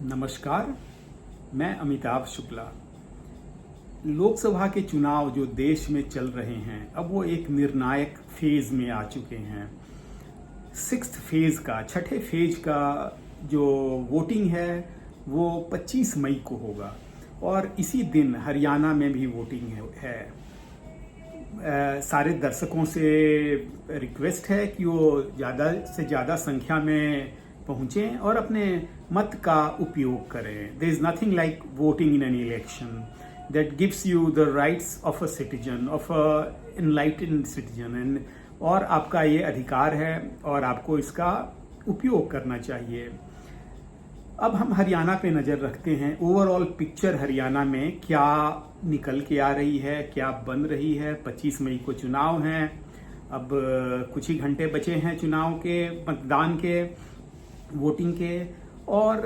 नमस्कार, मैं अमिताभ शुक्ला। लोकसभा के चुनाव जो देश में चल रहे हैं, अब वो एक निर्णायक फेज में आ चुके हैं। सिक्स्थ फेज का, छठे फेज का जो वोटिंग है वो 25 मई को होगा और इसी दिन हरियाणा में भी वोटिंग है। सारे दर्शकों से रिक्वेस्ट है कि वो ज़्यादा से ज़्यादा संख्या में पहुँचें और अपने मत का उपयोग करें। There is nothing like voting in an election that gives you the rights of a citizen, of a enlightened citizen, and और आपका ये अधिकार है और आपको इसका उपयोग करना चाहिए। अब हम हरियाणा पे नज़र रखते हैं। ओवरऑल पिक्चर हरियाणा में क्या निकल के आ रही है, क्या बन रही है। 25 मई को चुनाव हैं, अब कुछ ही घंटे बचे हैं चुनाव के, मतदान के, वोटिंग के, और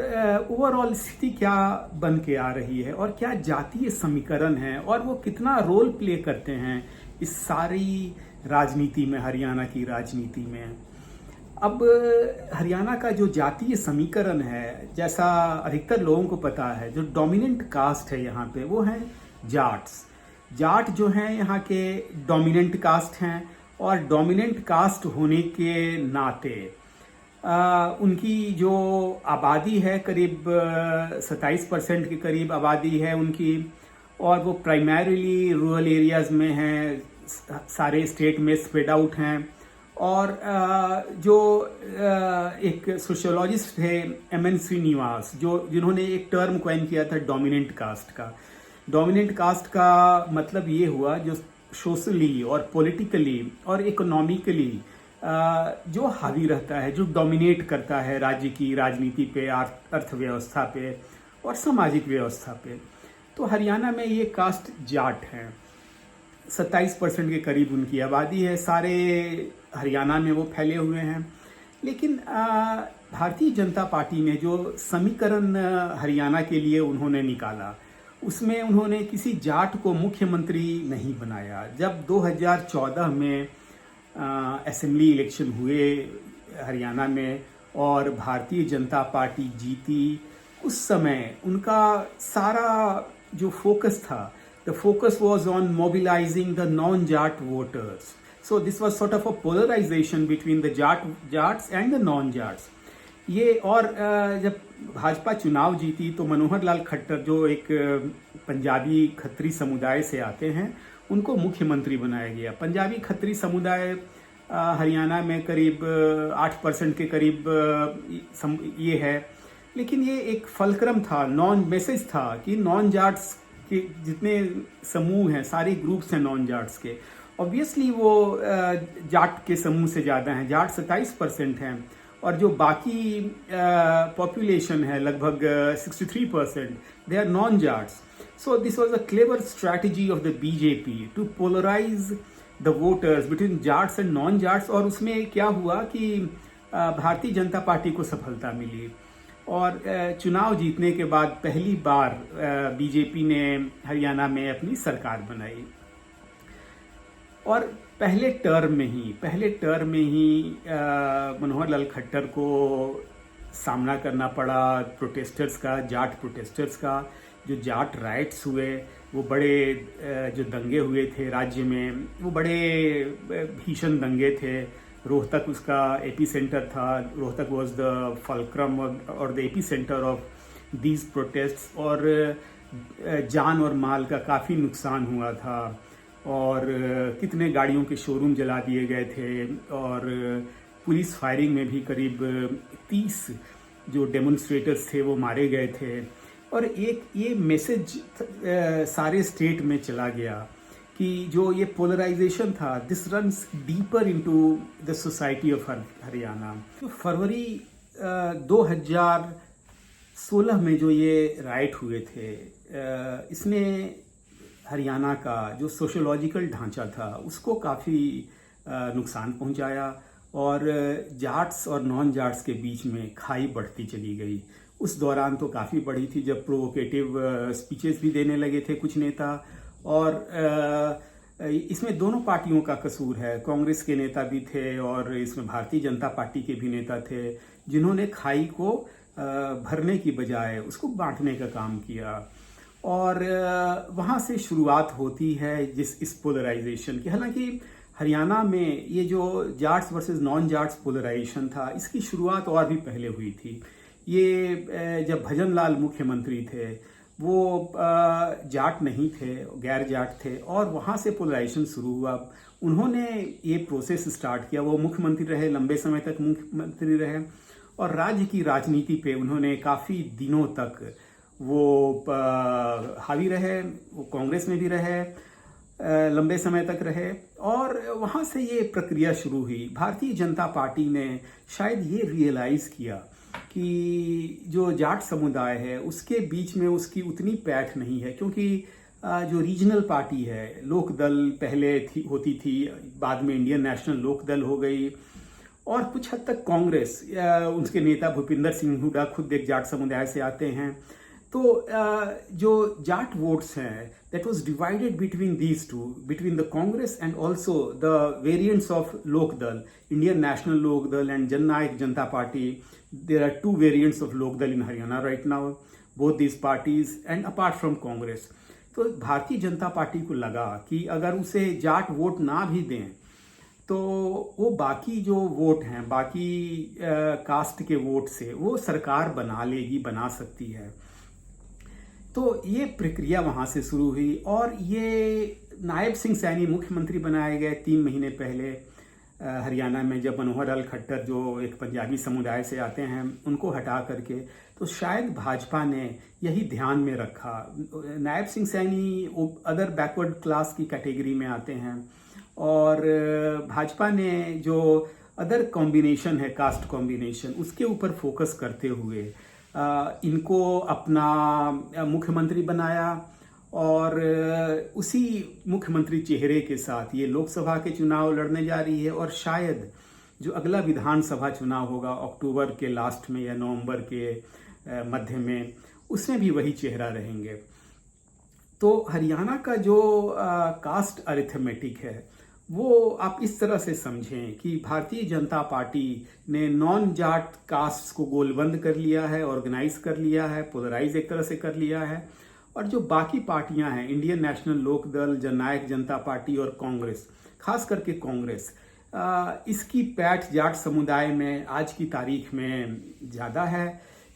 ओवरऑल स्थिति क्या बन के आ रही है और क्या जातीय समीकरण है और वो कितना रोल प्ले करते हैं इस सारी राजनीति में, हरियाणा की राजनीति में। अब हरियाणा का जो जातीय समीकरण है, जैसा अधिकतर लोगों को पता है, जो डोमिनेंट कास्ट है यहाँ पे वो है जाट्स। जाट जो हैं यहाँ के डोमिनेंट कास्ट हैं और डोमिनेंट कास्ट होने के नाते उनकी जो आबादी है करीब 27% के करीब आबादी है उनकी, और वो प्राइमरीली रूरल एरियाज में हैं, सारे स्टेट में स्प्रेड आउट हैं। और जो एक सोशियोलॉजिस्ट थे एम.एन. श्रीनिवास, जिन्होंने एक टर्म कॉइन किया था डोमिनेंट कास्ट का। डोमिनेंट कास्ट का मतलब ये हुआ जो सोशली और पॉलिटिकली और इकोनॉमिकली जो हावी रहता है, जो डोमिनेट करता है राज्य की राजनीति पे, अर्थव्यवस्था पे और सामाजिक व्यवस्था पे। तो हरियाणा में ये कास्ट जाट हैं। 27% के करीब उनकी आबादी है, सारे हरियाणा में वो फैले हुए हैं। लेकिन भारतीय जनता पार्टी ने जो समीकरण हरियाणा के लिए उन्होंने निकाला, उसमें उन्होंने किसी जाट को मुख्यमंत्री नहीं बनाया। जब 2014 में असेंबली इलेक्शन हुए हरियाणा में और भारतीय जनता पार्टी जीती, उस समय उनका सारा जो फोकस था, the focus was on mobilising the non Jat voters. So this was sort of a polarisation between the Jats and the non Jats. ये और जब भाजपा चुनाव जीती तो मनोहर लाल खट्टर, जो एक पंजाबी खत्री समुदाय से आते हैं, उनको मुख्यमंत्री बनाया गया। पंजाबी खत्री समुदाय हरियाणा में करीब 8% के करीब ये है। लेकिन ये एक फलक्रम था, मैसेज था कि नॉन जाट्स के जितने समूह हैं, सारे ग्रुप्स हैं नॉन जाट्स के, ऑब्वियसली वो जाट के समूह से ज़्यादा हैं। जाट 27% हैं और जो बाकी पॉपुलेशन है लगभग 63%, they are non Jats. So this was a clever strategy of the BJP to polarize the voters between Jats and non-Jats। और उसमें क्या हुआ कि भारतीय जनता पार्टी को सफलता मिली और चुनाव जीतने के बाद पहली बार बीजेपी ने हरियाणा में अपनी सरकार बनाई। और पहले टर्म में ही मनोहर लाल खट्टर को सामना करना पड़ा प्रोटेस्टर्स का, जाट प्रोटेस्टर्स का। जो जाट राइट्स हुए, वो बड़े जो दंगे हुए थे राज्य में, वो बड़े भीषण दंगे थे। रोहतक उसका एपी सेंटर था। रोहतक वाज द फलक्रम और the AP centre of these protests. और जान और माल का काफ़ी नुकसान हुआ था और कितने गाड़ियों के शोरूम जला दिए गए थे और पुलिस फायरिंग में भी करीब 30 जो डेमोन्स्ट्रेटर्स थे वो मारे गए थे। और एक ये मैसेज सारे स्टेट में चला गया कि जो ये पोलराइजेशन था, this runs deeper into the society of Haryana. तो फरवरी 2016 में जो ये राइट हुए थे, इसने हरियाणा का जो सोशोलॉजिकल ढांचा था उसको काफ़ी नुकसान पहुंचाया और जाट्स और नॉन जाट्स के बीच में खाई बढ़ती चली गई। उस दौरान तो काफ़ी बढ़ी थी जब प्रोवोकेटिव स्पीचेस भी देने लगे थे कुछ नेता। और इसमें दोनों पार्टियों का कसूर है। कांग्रेस के नेता भी थे और इसमें भारतीय जनता पार्टी के भी नेता थे जिन्होंने खाई को भरने की बजाय उसको बांटने का काम किया। और वहाँ से शुरुआत होती है इस पोलराइजेशन की। हालांकि हरियाणा में ये जो Jats versus non Jats polarisation था, इसकी शुरुआत और भी पहले हुई थी। ये जब भजन लाल मुख्यमंत्री थे, वो जाट नहीं थे, गैर जाट थे, और वहाँ से पोलराइजेशन शुरू हुआ। उन्होंने ये प्रोसेस स्टार्ट किया। वो मुख्यमंत्री रहे, लंबे समय तक मुख्यमंत्री रहे, और राज्य की राजनीति पे उन्होंने काफ़ी दिनों तक वो हावी रहे। वो कांग्रेस में भी रहे, लंबे समय तक रहे, और वहाँ से ये प्रक्रिया शुरू हुई। भारतीय जनता पार्टी ने शायद ये रियलाइज़ किया कि जो जाट समुदाय है उसके बीच में उसकी उतनी पैठ नहीं है, क्योंकि जो रीजनल पार्टी है, लोकदल पहले होती थी, बाद में इंडियन नेशनल लोकदल हो गई, और कुछ हद तक कांग्रेस, उनके नेता भूपिंदर सिंह हुड्डा खुद एक जाट समुदाय से आते हैं। तो जो जाट वोट्स हैं, that was divided between these two, between the Congress and also the variants of Lokdal, Indian National Lokdal and Jannayak Janata Party. There are two variants of Lokdal in Haryana right now, both these parties, and apart from Congress. तो भारतीय Janata party को लगा कि अगर उसे Jat vote ना भी दें तो वो बाकी जो वोट हैं, बाकी कास्ट के वोट से वो सरकार बना लेगी, बना सकती है। तो ये प्रक्रिया वहाँ से शुरू हुई, और ये नायब सिंह सैनी मुख्यमंत्री बनाए गए 3 महीने पहले हरियाणा में, जब मनोहर लाल खट्टर जो एक पंजाबी समुदाय से आते हैं उनको हटा करके। तो शायद भाजपा ने यही ध्यान में रखा। Nayab Singh Saini other backward class की कैटेगरी में आते हैं, और भाजपा ने जो अदर कॉम्बिनेशन है, कास्ट कॉम्बिनेशन, उसके ऊपर फोकस करते हुए इनको अपना मुख्यमंत्री बनाया। और उसी मुख्यमंत्री चेहरे के साथ ये लोकसभा के चुनाव लड़ने जा रही है, और शायद जो अगला विधानसभा चुनाव होगा अक्टूबर के लास्ट में या नवंबर के मध्य में, उसमें भी वही चेहरा रहेंगे। तो हरियाणा का जो कास्ट अरिथमेटिक है वो आप इस तरह से समझें कि भारतीय जनता पार्टी ने नॉन जाट कास्ट को गोलबंद कर लिया है, ऑर्गेनाइज कर लिया है, पोलराइज एक तरह से कर लिया है, और जो बाकी पार्टियां हैं, इंडियन नेशनल लोकदल, जननायक जनता पार्टी और कांग्रेस, खास करके कांग्रेस, इसकी पैठ जाट समुदाय में आज की तारीख में ज़्यादा है।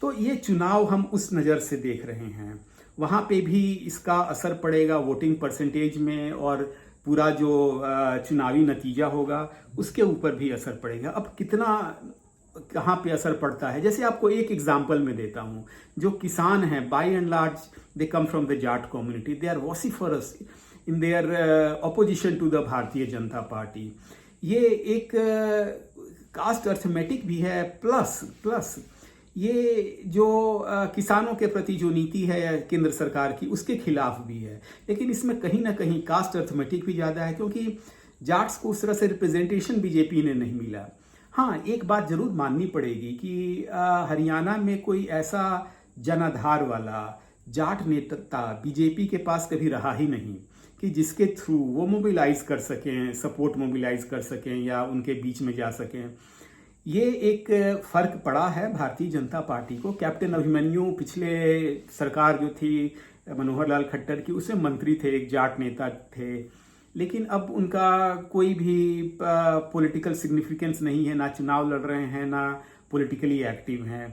तो ये चुनाव हम उस नज़र से देख रहे हैं। वहाँ पे भी इसका असर पड़ेगा वोटिंग परसेंटेज में, और पूरा जो चुनावी नतीजा होगा उसके ऊपर भी असर पड़ेगा। अब कितना कहाँ पे असर पड़ता है, जैसे आपको एक एग्जांपल में देता हूँ। जो किसान हैं, by and large they come from the Jat community, they are vociferous in their opposition to the Bharatiya Janata party. ये एक कास्ट अर्थमेटिक भी है, प्लस ये जो किसानों के प्रति जो नीति है केंद्र सरकार की, उसके खिलाफ भी है। लेकिन इसमें कहीं ना कहीं कास्ट अर्थमेटिक भी ज़्यादा है, क्योंकि जाट्स को उस तरह से रिप्रेजेंटेशन बीजेपी ने नहीं मिला। हाँ, एक बात जरूर माननी पड़ेगी कि हरियाणा में कोई ऐसा जनाधार वाला जाट नेता बीजेपी के पास कभी रहा ही नहीं कि जिसके थ्रू वो मोबिलाइज कर सकें, सपोर्ट मोबिलाइज कर सकें या उनके बीच में जा सकें। ये एक फर्क पड़ा है भारतीय जनता पार्टी को। कैप्टन अभिमन्यु पिछले सरकार जो थी मनोहर लाल खट्टर की, उसमें मंत्री थे, एक जाट नेता थे, लेकिन अब उनका कोई भी पॉलिटिकल सिग्निफिकेंस नहीं है, ना चुनाव लड़ रहे हैं, ना पॉलिटिकली एक्टिव हैं।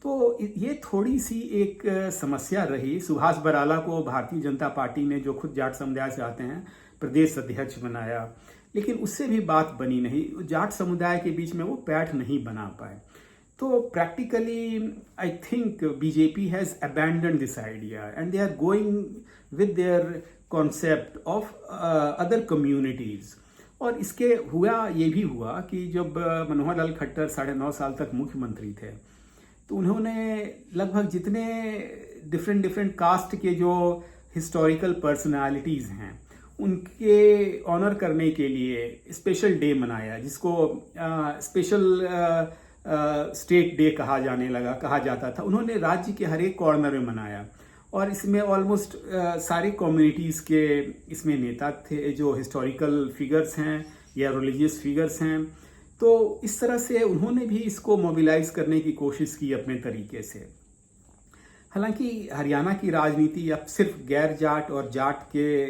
तो ये थोड़ी सी एक समस्या रही। सुभाष बराला को भारतीय जनता पार्टी ने, जो खुद जाट समुदाय से आते हैं, प्रदेश अध्यक्ष बनाया, लेकिन उससे भी बात बनी नहीं। जाट समुदाय के बीच में वो पैठ नहीं बना पाए। तो practically I think BJP has abandon this idea and they are going with their concept of other communities. और इसके ये भी हुआ कि जब मनोहर लाल खट्टर 9.5 साल तक मुख्यमंत्री थे, तो उन्होंने लगभग जितने डिफरेंट कास्ट के जो हिस्टोरिकल पर्सनालिटीज़ हैं उनके ऑनर करने के लिए स्पेशल डे मनाया, जिसको स्पेशल स्टेट डे कहा जाता था। उन्होंने राज्य के हर एक कॉर्नर में मनाया, और इसमें ऑलमोस्ट सारी कम्युनिटीज़ के इसमें नेता थे, जो हिस्टोरिकल फिगर्स हैं या रिलीजियस फिगर्स हैं। तो इस तरह से उन्होंने भी इसको मोबिलाइज करने की कोशिश की अपने तरीके से। हालांकि हरियाणा की राजनीति अब सिर्फ गैर जाट और जाट के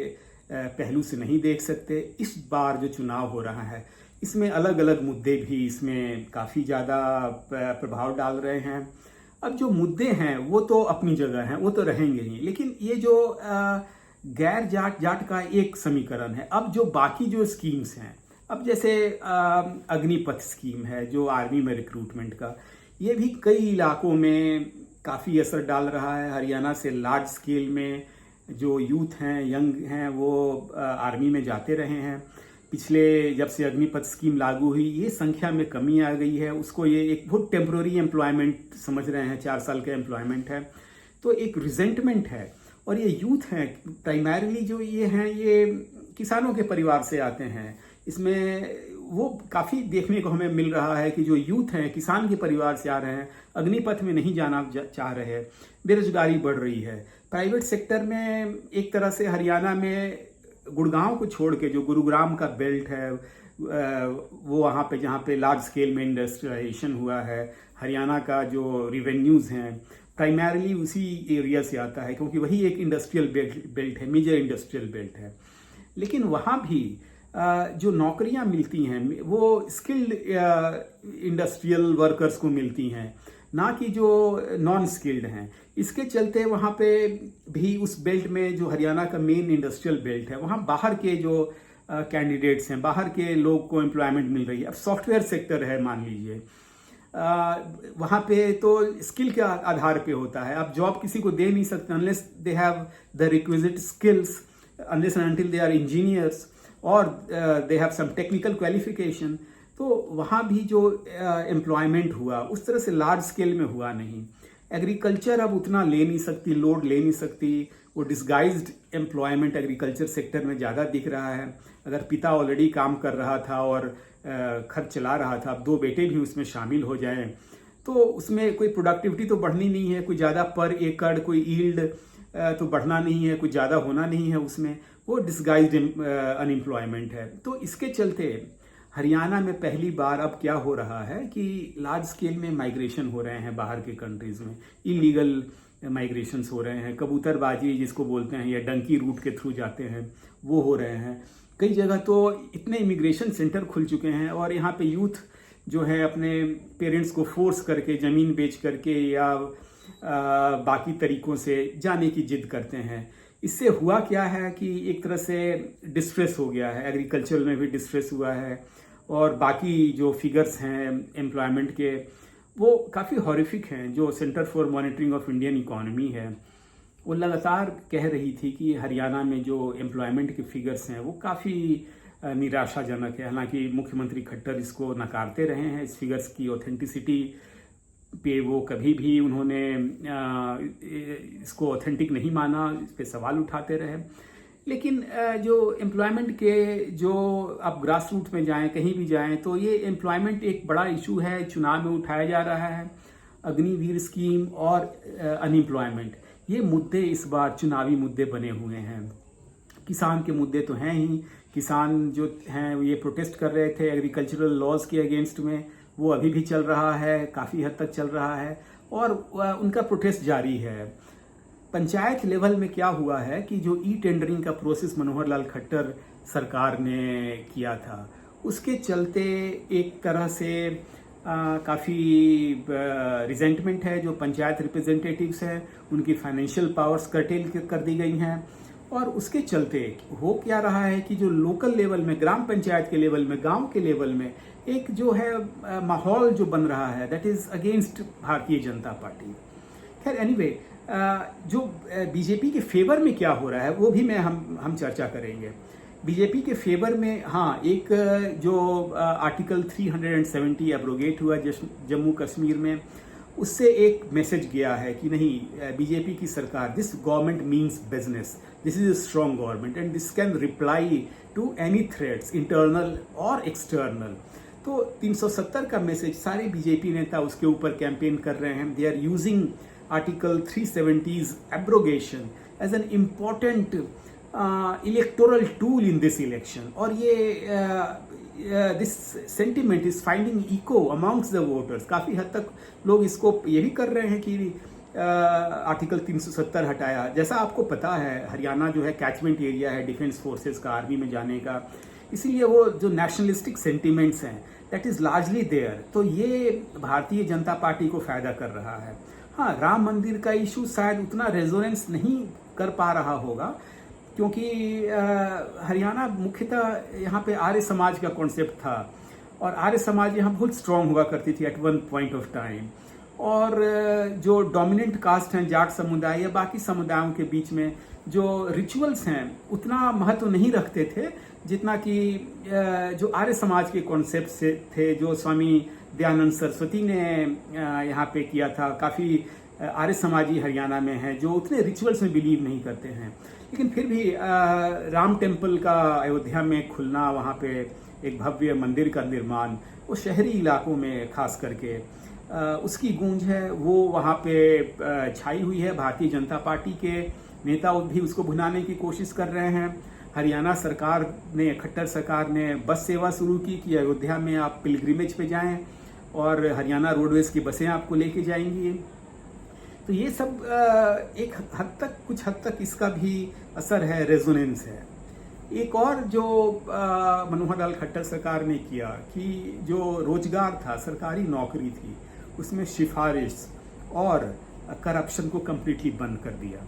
पहलू से नहीं देख सकते। इस बार जो चुनाव हो रहा है इसमें अलग अलग मुद्दे भी इसमें काफ़ी ज़्यादा प्रभाव डाल रहे हैं। अब जो मुद्दे हैं वो तो अपनी जगह हैं, वो तो रहेंगे ही, लेकिन ये जो गैर जाट का एक समीकरण है। अब जो बाकी जो स्कीम्स हैं, अब जैसे अग्निपथ स्कीम है जो आर्मी में रिक्रूटमेंट का, ये भी कई इलाकों में काफ़ी असर डाल रहा है। हरियाणा से लार्ज स्केल में जो यूथ हैं, यंग हैं, वो आर्मी में जाते रहे हैं। पिछले जब से अग्निपथ स्कीम लागू हुई ये संख्या में कमी आ गई है। उसको ये एक बहुत टेम्प्रोरी एम्प्लॉयमेंट समझ रहे हैं, 4 साल का एम्प्लॉयमेंट है, तो एक रिजेंटमेंट है। और ये यूथ हैं प्राइमरीली, जो ये हैं ये किसानों के परिवार से आते हैं। इसमें वो काफ़ी देखने को हमें मिल रहा है कि जो यूथ हैं किसान के परिवार से आ रहे हैं, अग्निपथ में नहीं जाना चाह रहे हैं, बेरोजगारी बढ़ रही है। प्राइवेट सेक्टर में एक तरह से हरियाणा में गुड़गांव को छोड़ के जो गुरुग्राम का बेल्ट है वो वहाँ पे जहाँ पे लार्ज स्केल में इंडस्ट्रियलाइजेशन हुआ है, हरियाणा का जो रिवेन्यूज़ हैं प्राइमरीली उसी एरिया से आता है, क्योंकि वही एक इंडस्ट्रियल बेल्ट है, मेजर इंडस्ट्रियल बेल्ट है। लेकिन वहाँ भी जो नौकरियाँ मिलती हैं वो स्किल्ड इंडस्ट्रियल वर्कर्स को मिलती हैं, ना कि जो नॉन स्किल्ड हैं। इसके चलते वहाँ पे भी उस बेल्ट में जो हरियाणा का मेन इंडस्ट्रियल बेल्ट है, वहाँ बाहर के जो कैंडिडेट्स हैं, बाहर के लोग को एम्प्लॉयमेंट मिल रही है। अब सॉफ्टवेयर सेक्टर है मान लीजिए, वहाँ पे तो स्किल के आधार पे होता है। अब जॉब किसी को दे नहीं सकते unless they have the requisite skills, unless and until they are engineers और they have some technical qualification. तो वहाँ भी जो एम्प्लॉयमेंट हुआ उस तरह से लार्ज स्केल में हुआ नहीं। एग्रीकल्चर अब उतना ले नहीं सकती, लोड ले नहीं सकती। वो डिस्गाइज्ड एम्प्लॉयमेंट एग्रीकल्चर सेक्टर में ज़्यादा दिख रहा है। अगर पिता ऑलरेडी काम कर रहा था और खर्च चला रहा था, अब 2 बेटे भी उसमें शामिल हो जाएं तो उसमें कोई प्रोडक्टिविटी तो बढ़नी नहीं है, कोई ज़्यादा पर एकड़ कोई ईल्ड तो बढ़ना नहीं है, कुछ ज़्यादा होना नहीं है उसमें, वो डिस्गाइज्ड अनएम्प्लॉयमेंट है। तो इसके चलते हरियाणा में पहली बार अब क्या हो रहा है कि लार्ज स्केल में माइग्रेशन हो रहे हैं बाहर के कंट्रीज में, इलीगल माइग्रेशंस हो रहे हैं। कबूतरबाजी जिसको बोलते हैं या डंकी रूट के थ्रू जाते हैं वो हो रहे हैं। कई जगह तो इतने इमिग्रेशन सेंटर खुल चुके हैं और यहाँ पे यूथ जो है अपने पेरेंट्स को फोर्स करके ज़मीन बेच करके या बाकी तरीकों से जाने की जिद करते हैं। इससे हुआ क्या है कि एक तरह से डिस्ट्रेस हो गया है, एग्रीकल्चर में भी डिस्ट्रेस हुआ है और बाकी जो फिगर्स हैं एम्प्लॉयमेंट के वो काफ़ी हॉरिफिक हैं। जो centre for monitoring of Indian economy है वो लगातार कह रही थी कि हरियाणा में जो एम्प्लॉयमेंट के फिगर्स हैं वो काफ़ी निराशाजनक है। हालांकि मुख्यमंत्री खट्टर इसको नकारते रहे हैं, इस फिगर्स की ऑथेंटिसिटी पे वो कभी भी उन्होंने इसको ऑथेंटिक नहीं माना, इस पे सवाल उठाते रहे। लेकिन जो एम्प्लॉयमेंट के जो आप ग्रास रूट में जाएं, कहीं भी जाएं, तो ये एम्प्लॉयमेंट एक बड़ा इशू है, चुनाव में उठाया जा रहा है। अग्निवीर स्कीम और अनएम्प्लॉयमेंट, ये मुद्दे इस बार चुनावी मुद्दे बने हुए हैं। किसान के मुद्दे तो हैं ही, किसान जो हैं ये प्रोटेस्ट कर रहे थे एग्रीकल्चरल लॉज के अगेंस्ट में, वो अभी भी चल रहा है, काफ़ी हद तक चल रहा है और उनका प्रोटेस्ट जारी है। पंचायत लेवल में क्या हुआ है कि जो ई टेंडरिंग का प्रोसेस मनोहर लाल खट्टर सरकार ने किया था, उसके चलते एक तरह से काफ़ी रिजेंटमेंट है। जो पंचायत रिप्रेजेंटेटिव्स हैं उनकी फाइनेंशियल पावर्स कर्टेल कर दी गई हैं और उसके चलते हो क्या रहा है कि जो लोकल लेवल में, ग्राम पंचायत के लेवल में, गांव के लेवल में एक जो है माहौल जो बन रहा है दैट इज़ अगेंस्ट भारतीय जनता पार्टी। खैर एनीवे, जो बीजेपी के फेवर में क्या हो रहा है वो भी हम चर्चा करेंगे। बीजेपी के फेवर में हाँ, एक जो आर्टिकल 370 एब्रोगेट हुआ जम्मू कश्मीर में, उससे एक मैसेज गया है कि नहीं, बीजेपी की सरकार, this government means business, this is a strong government and this can reply to any threats internal और एक्सटर्नल। तो 370 का मैसेज सारे बीजेपी नेता उसके ऊपर कैंपेन कर रहे हैं। They are using article 370's abrogation as an important electoral tool in this election। और ये this sentiment is finding echo amongst the voters. काफ़ी हद तक लोग इसको ये भी कर रहे हैं कि आर्टिकल 370 हटाया। जैसा आपको पता है हरियाणा जो है कैचमेंट एरिया है डिफेंस फोर्सेस का, आर्मी में जाने का, इसीलिए वो जो नेशनलिस्टिक सेंटिमेंट्स हैं दैट इज लार्जली देयर। तो ये भारतीय जनता पार्टी को फायदा कर रहा है। हाँ, राम मंदिर का इशू शायद उतना रेजोनेंस नहीं कर पा रहा होगा, क्योंकि हरियाणा मुख्यतः यहाँ पे आर्य समाज का कॉन्सेप्ट था, और आर्य समाज यहाँ बहुत स्ट्रांग हुआ करती थी at one point of time. और जो डोमिनेंट कास्ट हैं, जाट समुदाय या बाकी समुदायों के बीच में जो रिचुअल्स हैं उतना महत्व नहीं रखते थे जितना कि जो आर्य समाज के कॉन्सेप्ट से थे, जो स्वामी दयानंद सरस्वती ने यहाँ पे किया था। काफ़ी आर्य समाजी हरियाणा में हैं जो उतने रिचुअल्स में बिलीव नहीं करते हैं, लेकिन फिर भी राम टेम्पल का अयोध्या में खुलना, वहाँ पे एक भव्य मंदिर का निर्माण, वो शहरी इलाकों में खास करके उसकी गूंज है, वो वहाँ पे छाई हुई है। भारतीय जनता पार्टी के नेता भी उसको भुनाने की कोशिश कर रहे हैं। हरियाणा सरकार ने, खट्टर सरकार ने बस सेवा शुरू की कि अयोध्या में आप पिलग्रिमेज पे जाएं और हरियाणा रोडवेज की बसें आपको लेके जाएंगी। तो ये सब एक हद तक, कुछ हद तक इसका भी असर है, रेजोनेंस है। एक और जो मनोहर लाल खट्टर सरकार ने किया कि जो रोजगार था, सरकारी नौकरी थी, उसमें सिफारिश और करप्शन को कम्प्लीटली बंद कर दिया।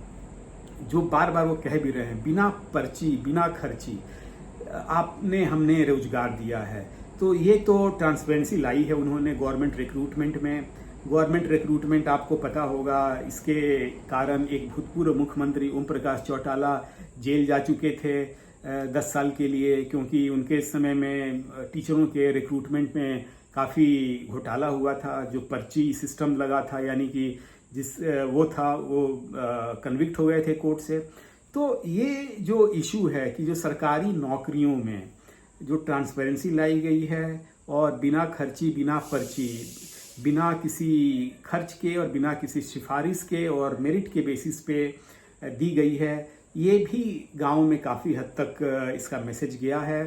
जो बार बार वो कह भी रहे हैं, बिना पर्ची, बिना खर्ची आपने हमने रोजगार दिया है। तो ये तो ट्रांसपेरेंसी लाई है उन्होंने गवर्नमेंट रिक्रूटमेंट में। गवर्नमेंट रिक्रूटमेंट आपको पता होगा, इसके कारण एक भूतपूर्व मुख्यमंत्री ओम प्रकाश चौटाला जेल जा चुके थे 10 साल के लिए, क्योंकि उनके समय में टीचरों के रिक्रूटमेंट में काफ़ी घोटाला हुआ था। जो पर्ची सिस्टम लगा था, यानी कि जिस वो था वो कन्विक्ट हो गए थे कोर्ट से। तो ये जो इशू है कि जो सरकारी नौकरियों में जो ट्रांसपेरेंसी लाई गई है और बिना खर्ची, बिना पर्ची, बिना किसी खर्च के और बिना किसी सिफारिश के और मेरिट के बेसिस पे दी गई है, ये भी गांव में काफ़ी हद तक इसका मैसेज गया है।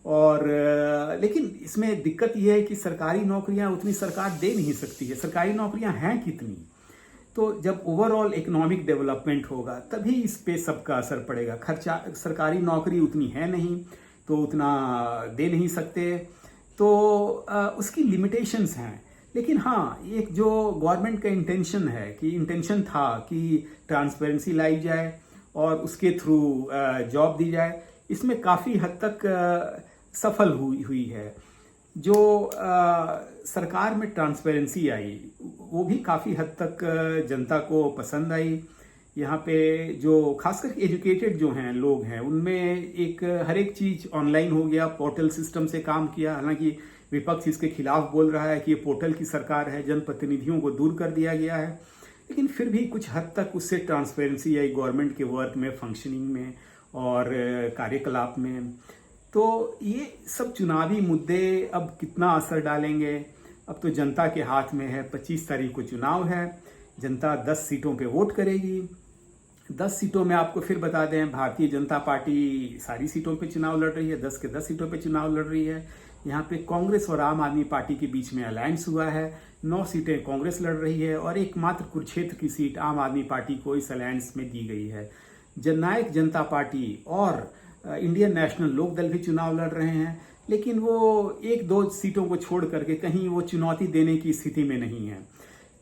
और लेकिन इसमें दिक्कत यह है कि सरकारी नौकरियां उतनी सरकार दे नहीं सकती है। सरकारी नौकरियां हैं कितनी? तो जब ओवरऑल इकोनॉमिक डेवलपमेंट होगा तभी इस पे सबका असर पड़ेगा। खर्चा, सरकारी नौकरी उतनी है नहीं तो उतना दे नहीं सकते, तो उसकी लिमिटेशंस हैं। लेकिन हाँ, एक जो गवर्नमेंट का इंटेंशन था कि ट्रांसपेरेंसी लाई जाए और उसके थ्रू जॉब दी जाए, इसमें काफ़ी हद तक सफल हुई है। जो सरकार में ट्रांसपेरेंसी आई वो भी काफ़ी हद तक जनता को पसंद आई। यहाँ पे जो खासकर एजुकेटेड जो हैं लोग हैं, उनमें एक हर एक चीज़ ऑनलाइन हो गया, पोर्टल सिस्टम से काम किया। हालांकि विपक्ष इसके खिलाफ बोल रहा है कि ये पोर्टल की सरकार है, जनप्रतिनिधियों को दूर कर दिया गया है, लेकिन फिर भी कुछ हद तक उससे ट्रांसपेरेंसी आई गवर्नमेंट के वर्क में, फंक्शनिंग में और कार्यकलाप में। तो ये सब चुनावी मुद्दे अब कितना असर डालेंगे, अब तो जनता के हाथ में है। 25 तारीख को चुनाव है, जनता 10 सीटों पे वोट करेगी। 10 सीटों में आपको फिर बता दें, भारतीय जनता पार्टी सारी सीटों पे चुनाव लड़ रही है, 10 के 10 सीटों पे चुनाव लड़ रही है। यहाँ पे कांग्रेस और आम आदमी पार्टी के बीच में अलायंस हुआ है, 9 सीटें कांग्रेस लड़ रही है और एकमात्र कुरुक्षेत्र की सीट आम आदमी पार्टी को इस अलायंस में दी गई है। जननायक जनता पार्टी और इंडियन नेशनल लोकदल भी चुनाव लड़ रहे हैं, लेकिन वो 1-2 सीटों को छोड़ करके कहीं वो चुनौती देने की स्थिति में नहीं है।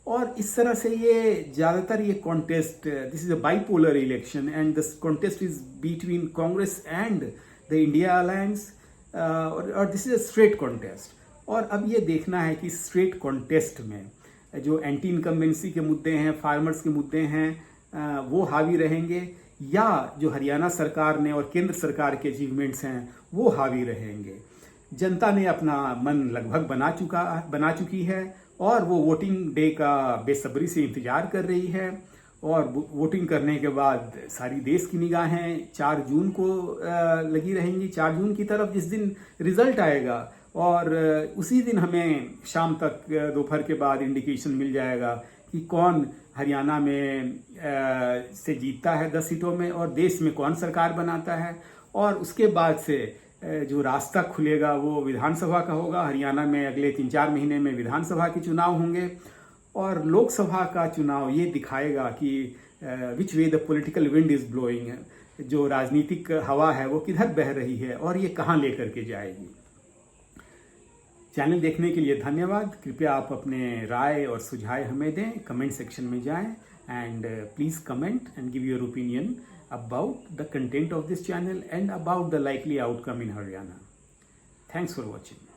और इस तरह से ये ज़्यादातर ये contest, this is a bipolar election and this contest is between Congress and the India alliance, और this is a straight contest. और अब ये देखना है कि स्ट्रेट कॉन्टेस्ट में जो एंटी इनकम्बेंसी के मुद्दे हैं, फार्मर्स के मुद्दे हैं, वो हावी रहेंगे, या जो हरियाणा सरकार ने और केंद्र सरकार के अचीवमेंट्स हैं वो हावी रहेंगे। जनता ने अपना मन लगभग बना चुकी है और वो वोटिंग डे का बेसब्री से इंतजार कर रही है। और वोटिंग करने के बाद सारी देश की निगाहें 4 जून को लगी रहेंगी, 4 जून की तरफ, जिस दिन रिजल्ट आएगा। और उसी दिन हमें शाम तक, दोपहर के बाद इंडिकेशन मिल जाएगा कि कौन हरियाणा में से जीतता है 10 सीटों में और देश में कौन सरकार बनाता है। और उसके बाद से जो रास्ता खुलेगा वो विधानसभा का होगा। हरियाणा में अगले 3-4 महीने में विधानसभा के चुनाव होंगे और लोकसभा का चुनाव ये दिखाएगा कि which way the political wind is blowing, जो राजनीतिक हवा है वो किधर बह रही है और ये कहाँ लेकर के जाएगी। चैनल देखने के लिए धन्यवाद। कृपया आप अपने राय और सुझाव हमें दें, कमेंट सेक्शन में जाएं and please comment and give your opinion about the content of this channel and about the likely outcome in Haryana. Thanks for watching.